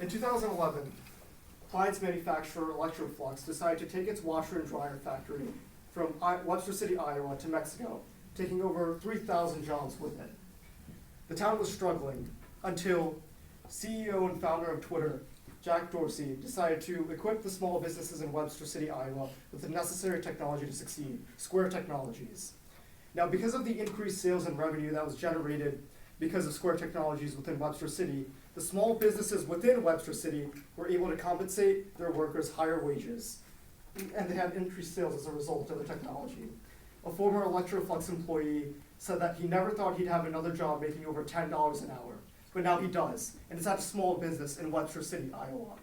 In 2011, appliance manufacturer Electroflux decided to take its washer and dryer factory from Webster City, Iowa to Mexico, taking over 3,000 jobs with it. The town was struggling until CEO and founder of Twitter, Jack Dorsey, decided to equip the small businesses in Webster City, Iowa with the necessary technology to succeed, Square Technologies. Now, because of the increased sales and revenue that was generated because of Square Technologies within Webster City, the small businesses within Webster City were able to compensate their workers higher wages, and they had increased sales as a result of the technology. A former Electroflux employee said that he never thought he'd have another job making over $10 an hour, but now he does, and it's at a small business in Webster City, Iowa.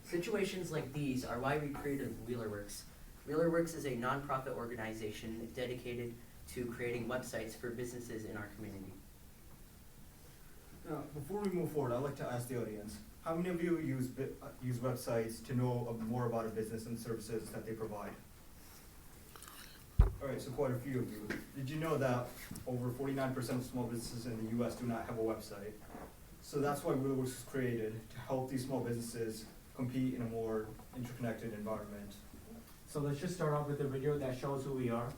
Situations like these are why we created WheelerWorks. WheelerWorks is a nonprofit organization dedicated to creating websites for businesses in our community. Now, before we move forward, I'd like to ask the audience, how many of you use websites to know more about a business and services that they provide? All right, so quite a few of you. Did you know that over 49% of small businesses in the US do not have a website? So that's why WheelerWorks was created, to help these small businesses compete in a more interconnected environment. So let's just start off with a video that shows who we are.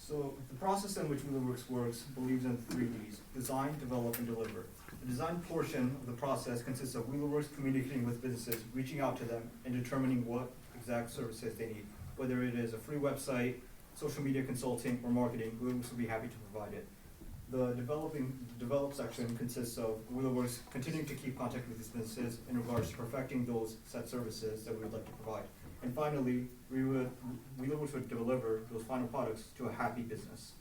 So the process in which WheelerWorks works believes in 3 Ds: design, develop, and deliver. The design portion of the process consists of WheelerWorks communicating with businesses, reaching out to them, and determining what exact services they need. Whether it is a free website, social media consulting, or marketing, WheelerWorks will be happy to provide it. The develop section consists of WheelerWorks continuing to keep contact with these businesses in regards to perfecting those set services that we would like to provide. And finally, WheelerWorks would deliver those final products to a happy business.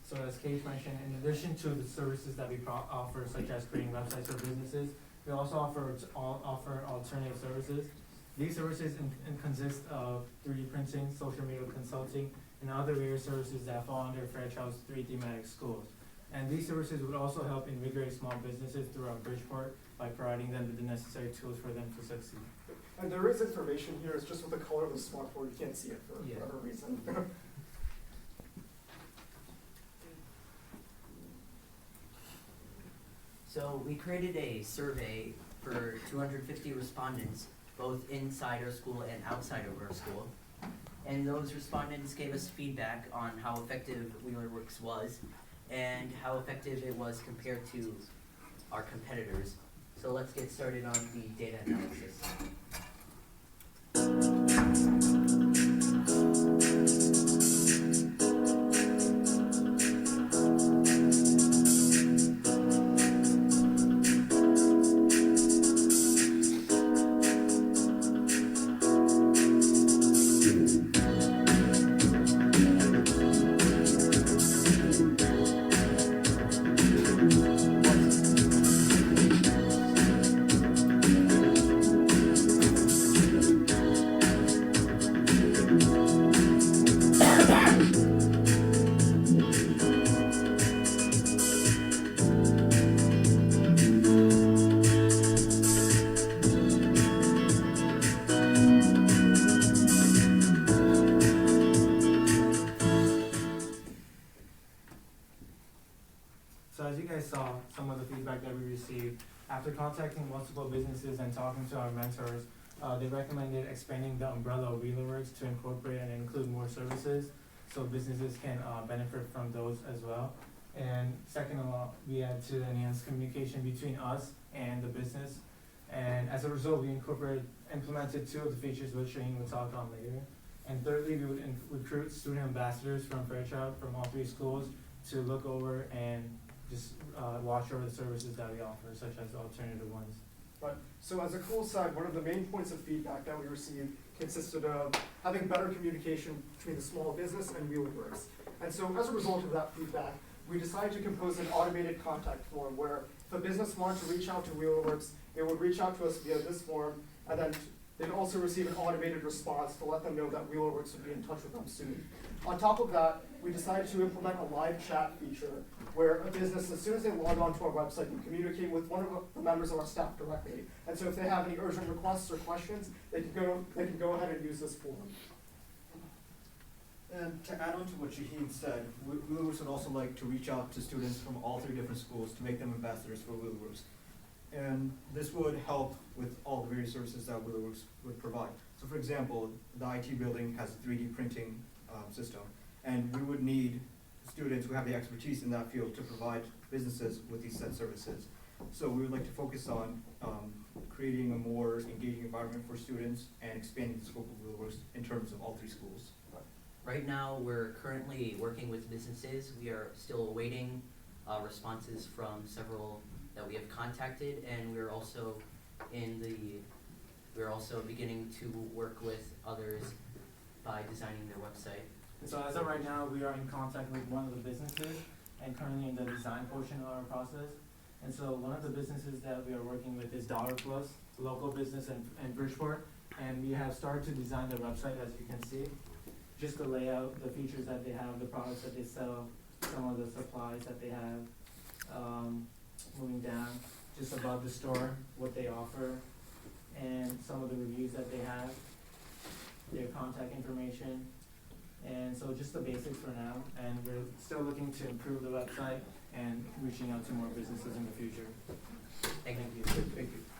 So as Kate mentioned, in addition to the services that we offer, such as creating websites for businesses, we also offer alternative services. These services consist of 3D printing, social media consulting, and other various services that fall under Fairchild's 3 thematic schools. And these services would also help invigorate small businesses throughout Bridgeport by providing them with the necessary tools for them to succeed. And there is information here, it's just with the color of the smartboard, you can't see it for Yeah. whatever reason. So we created a survey for 250 respondents, both inside our school and outside of our school. And those respondents gave us feedback on how effective WheelerWorks was and how effective it was compared to our competitors. So let's get started on the data analysis. So as you guys saw, some of the feedback that we received, after contacting multiple businesses and talking to our mentors, they recommended expanding the umbrella of WheelerWorks to incorporate and include more services so businesses can benefit from those as well. And second of all, we had to enhance communication between us and the business. And as a result, we implemented 2 of the features which Shane will talk on later. And thirdly, we would recruit student ambassadors from Fairchild from all 3 schools to look over and just watch over the services that we offer, such as the alternative ones. Right. So as a cool side, one of the main points of feedback that we received consisted of having better communication between the small business and WheelerWorks. And so as a result of that feedback, we decided to compose an automated contact form where if a business wanted to reach out to WheelerWorks, it would reach out to us via this form, and then they'd also receive an automated response to let them know that WheelerWorks would be in touch with them soon. On top of that, we decided to implement a live chat feature where a business, as soon as they log on to our website, can communicate with one of the members of our staff directly. And so if they have any urgent requests or questions, they can go ahead and use this form. And to add on to what Shaheen said, WheelerWorks would also like to reach out to students from all 3 different schools to make them ambassadors for WheelerWorks. And this would help with all the various services that WheelerWorks would provide. So for example, the IT building has a 3D printing system, and we would need students who have the expertise in that field to provide businesses with these said services. So we would like to focus on creating a more engaging environment for students and expanding the scope of WheelerWorks in terms of all 3 schools. Right now, we're currently working with businesses. We are still awaiting responses from several that we have contacted, and we're also beginning to work with others by designing their website. And so as of right now, we are in contact with one of the businesses and currently in the design portion of our process. And so one of the businesses that we are working with is Dollar Plus, a local business in Bridgeport. And we have started to design their website, as you can see. Just the layout, the features that they have, the products that they sell, some of the supplies that they have. Moving down, just above the store, what they offer, and some of the reviews that they have, their contact information. And so just the basics for now, and we're still looking to improve the website and reaching out to more businesses in the future. Thank you. Thank you.